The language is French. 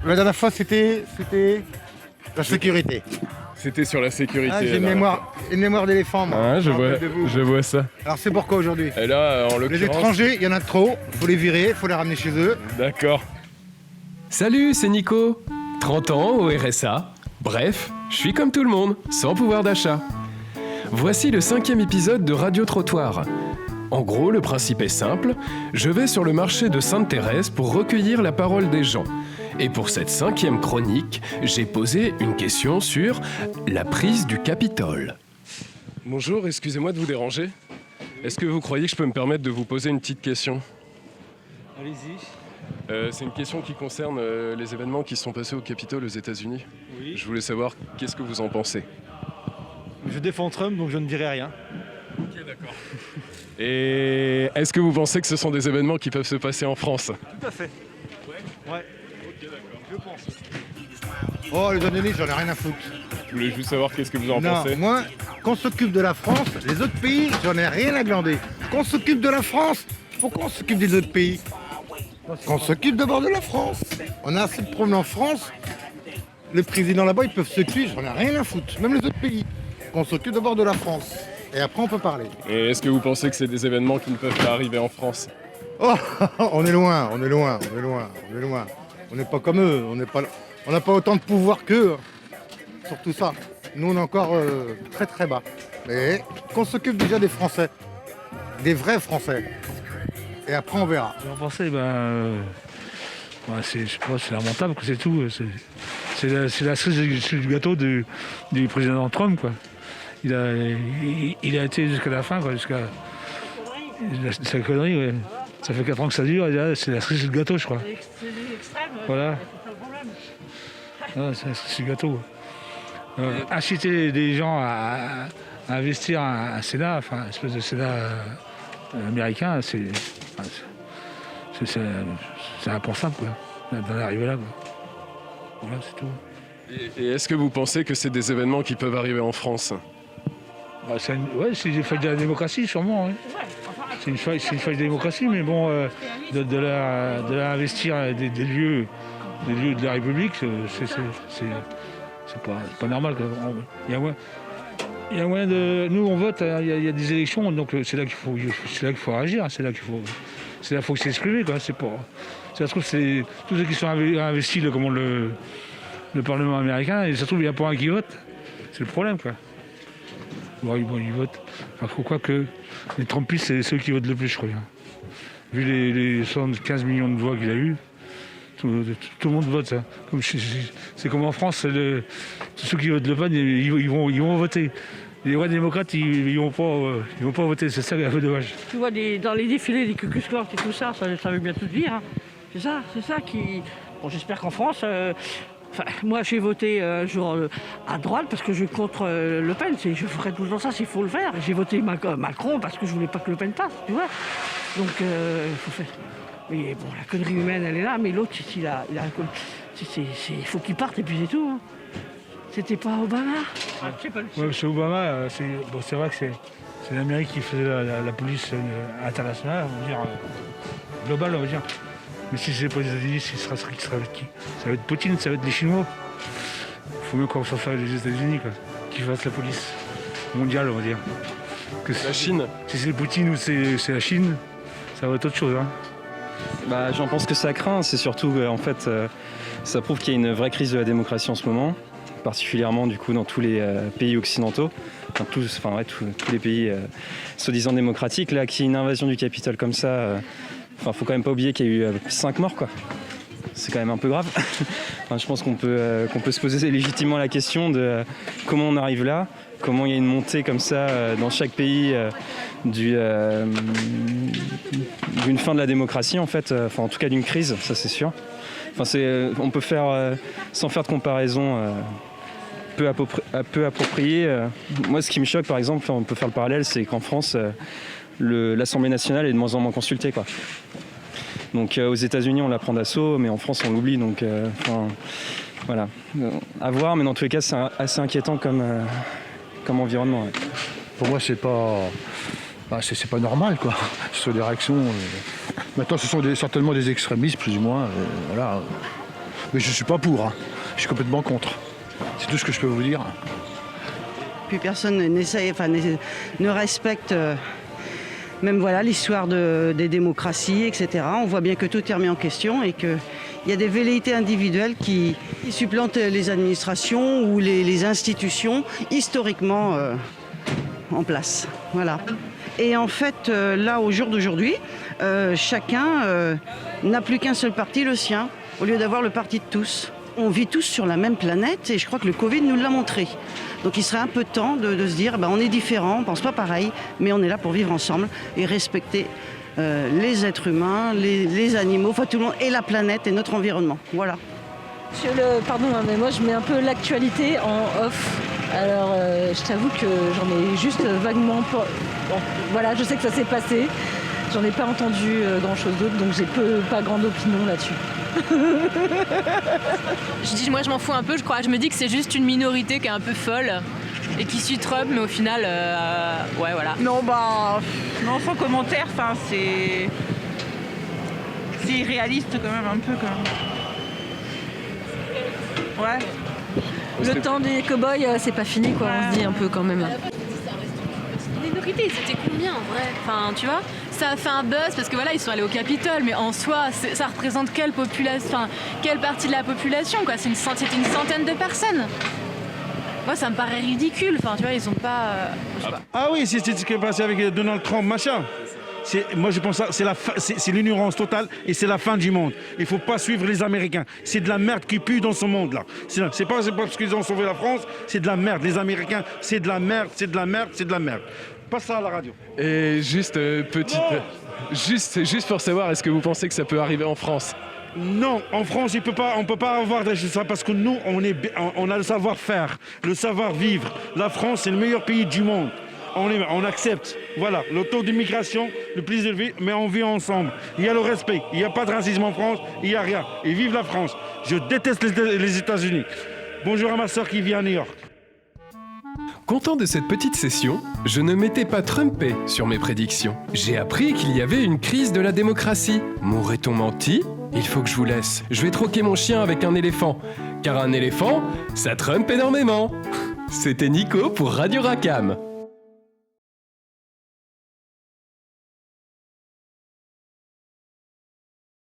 La dernière fois, c'était la sécurité. C'était sur la sécurité. Ah, j'ai une mémoire d'éléphant, moi. Ah, je vois ça. Alors, c'est pourquoi aujourd'hui? Et là, en Les l'occurrence... étrangers, il y en a trop. Faut les virer, faut les ramener chez eux. D'accord. Salut, c'est Nico. 30 ans au RSA. Bref, je suis comme tout le monde, sans pouvoir d'achat. Voici le 5e épisode de Radio Trottoir. En gros, le principe est simple. Je vais sur le marché de Sainte-Thérèse pour recueillir la parole des gens. Et pour cette 5e chronique, j'ai posé une question sur la prise du Capitole. Bonjour, excusez-moi de vous déranger. Est-ce que vous croyez que je peux me permettre de vous poser une petite question? Allez-y. C'est une question qui concerne les événements qui se sont passés au Capitole aux États-Unis. Oui. Je voulais savoir qu'est-ce que vous en pensez. Je défends Trump, donc je ne dirai rien. Ok, d'accord. Et est-ce que vous pensez que ce sont des événements qui peuvent se passer en France? Tout à fait. Ouais. Ok, d'accord. Je pense. Oh, les États-Unis, j'en ai rien à foutre. Je voulais juste savoir qu'est-ce que vous en Non, pensez. moi, qu'on s'occupe de la France, les autres pays, j'en ai rien à glander. Qu'on s'occupe de la France, pourquoi on s'occupe des autres pays? Qu'on s'occupe d'abord de la France. On a assez de problèmes en France. Les présidents là-bas, ils peuvent se tuer, j'en ai rien à foutre. Même les autres pays. Qu'on s'occupe d'abord de la France. Et après, on peut parler. Et est-ce que vous pensez que c'est des événements qui ne peuvent pas arriver en France? Oh, on est loin. On n'est pas comme eux, on n'a pas autant de pouvoir qu'eux. Surtout ça. Nous, on est encore très très bas. Mais qu'on s'occupe déjà des Français. Des vrais Français. Et après, on verra. Vous en pensez, je sais pas, c'est lamentable, c'est tout. C'est la cerise du gâteau du président Trump, quoi. Il a été jusqu'à la fin, quoi, jusqu'à sa connerie, ouais. Ça fait 4 ans que ça dure, et là, c'est la cerise du gâteau, je crois. C'est l'extrême, Voilà. c'est pas le problème. C'est la cerise du gâteau. Inciter des gens à investir un Sénat, enfin, une espèce de Sénat américain, c'est impensable, quoi, d'en arriver là, quoi. Voilà, c'est tout. Et est-ce que vous pensez que c'est des événements qui peuvent arriver en France? C'est une faille de la démocratie, sûrement. Oui. C'est une faille de la démocratie, mais bon, de la investir des lieux de la République, c'est pas normal, quoi. Il y a moyen de... Nous, on vote, il y a des élections, donc c'est là qu'il faut réagir, c'est là qu'il faut s'exprimer, quoi. C'est ça se trouve, c'est tous ceux qui sont investis, là, comme le Parlement américain, et ça se trouve, il n'y a pas un qui vote. C'est le problème, quoi. Bon, ils votent. Enfin, quoi que les Trumpistes, c'est ceux qui votent le plus, je crois. Vu les 75 millions de voix qu'il a eu, tout le monde vote, ça. C'est comme en France, ceux qui votent Le Pen, ils vont voter. Les vrais démocrates, ils vont pas voter, c'est ça qui est un peu dommage. Tu vois, dans les défilés, les Ku Klux Klan et tout ça, ça veut bien tout dire. Hein. C'est ça qui... Bon, j'espère qu'en France... moi, j'ai voté un jour à droite parce que je suis contre Le Pen. Je ferai tout le temps ça s'il faut le faire. J'ai voté Macron parce que je voulais pas que Le Pen passe, tu vois. Donc, il faut faire... Mais bon, la connerie humaine, elle est là, mais l'autre, il faut qu'il parte et puis c'est tout. Hein. C'était pas Obama? Ouais, c'est Obama, c'est vrai que c'est l'Amérique qui faisait la police internationale, on va dire, globale, on va dire. Mais si c'est pas les États-Unis, ce sera avec qui? Ça va être Poutine, ça va être les Chinois. Il faut mieux qu'on s'en fasse les États-Unis, quoi, qui fassent la police mondiale, on va dire. La Chine? Si c'est Poutine ou c'est la Chine, ça va être autre chose. Hein. J'en pense que ça craint, c'est surtout en fait ça prouve qu'il y a une vraie crise de la démocratie en ce moment, particulièrement du coup dans tous les pays occidentaux, tous les pays soi-disant démocratiques, là qu'il y ait une invasion du Capitole comme ça, faut quand même pas oublier qu'il y a eu 5 morts, quoi. C'est quand même un peu grave. Je pense qu'on peut se poser légitimement la question de comment on arrive là, comment il y a une montée comme ça dans chaque pays d'une fin de la démocratie, en fait, en tout cas d'une crise, ça c'est sûr. On peut faire, sans faire de comparaison peu appropriée. Moi, ce qui me choque, par exemple, on peut faire le parallèle, c'est qu'en France, l'Assemblée nationale est de moins en moins consultée, quoi. Donc aux États-Unis, on la prend d'assaut, mais en France, on l'oublie. Donc voilà, à voir. Mais dans tous les cas, c'est assez inquiétant comme environnement. Ouais. Pour moi, c'est pas normal, quoi. Ce sont des réactions. Maintenant, ce sont certainement des extrémistes, plus ou moins. Voilà. Mais je suis pas pour, hein. Je suis complètement contre. C'est tout ce que je peux vous dire. Puis personne ne respecte même voilà, l'histoire des démocraties, etc. On voit bien que tout est remis en question et qu'il y a des velléités individuelles qui supplantent les administrations ou les institutions historiquement en place. Voilà. Et en fait, là, au jour d'aujourd'hui, chacun n'a plus qu'un seul parti, le sien, au lieu d'avoir le parti de tous. On vit tous sur la même planète et je crois que le Covid nous l'a montré. Donc il serait un peu temps de se dire, on est différents, on ne pense pas pareil, mais on est là pour vivre ensemble et respecter les êtres humains, les animaux, tout le monde, et la planète et notre environnement. Voilà. Pardon, mais moi je mets un peu l'actualité en off. Alors je t'avoue que j'en ai juste vaguement... Voilà, je sais que ça s'est passé. J'en ai pas entendu grand-chose d'autre, donc j'ai pas grande opinion là-dessus. Moi je m'en fous un peu, je me dis que c'est juste une minorité qui est un peu folle et qui suit Trump, mais au final, ouais voilà. Non, non, sans commentaire, c'est irréaliste quand même, un peu quand même. Ouais. Le temps des cow-boys, c'est pas fini quoi, on se dit un peu quand même. Minorité, c'était combien en vrai ? Tu vois, ça a fait un buzz parce que voilà, ils sont allés au Capitole, mais en soi, ça représente quelle population, quelle partie de la population quoi ? C'était une centaine de personnes. Moi, ça me paraît ridicule. Tu vois, ils sont pas. Ah oui, c'est ce qui est passé avec Donald Trump, machin. Moi, je pense que c'est l'ignorance totale et c'est la fin du monde. Il ne faut pas suivre les Américains. C'est de la merde qui pue dans ce monde-là. C'est pas parce qu'ils ont sauvé la France, c'est de la merde. Les Américains, c'est de la merde, c'est de la merde, c'est de la merde. Passe ça à la radio. Et juste juste pour savoir, est-ce que vous pensez que ça peut arriver en France ? Non, en France, on peut pas avoir ça parce que nous, on a le savoir-faire, le savoir-vivre. La France, c'est le meilleur pays du monde. On accepte, voilà, le taux d'immigration le plus élevé, mais on vit ensemble. Il y a le respect, il n'y a pas de racisme en France, il n'y a rien. Et vive la France. Je déteste les États-Unis. Bonjour à ma soeur qui vit à New York. Content de cette petite session, je ne m'étais pas trompé sur mes prédictions. J'ai appris qu'il y avait une crise de la démocratie. M'aurait-on menti ? Il faut que je vous laisse. Je vais troquer mon chien avec un éléphant. Car un éléphant, ça trompe énormément. C'était Nico pour Radio Rackham.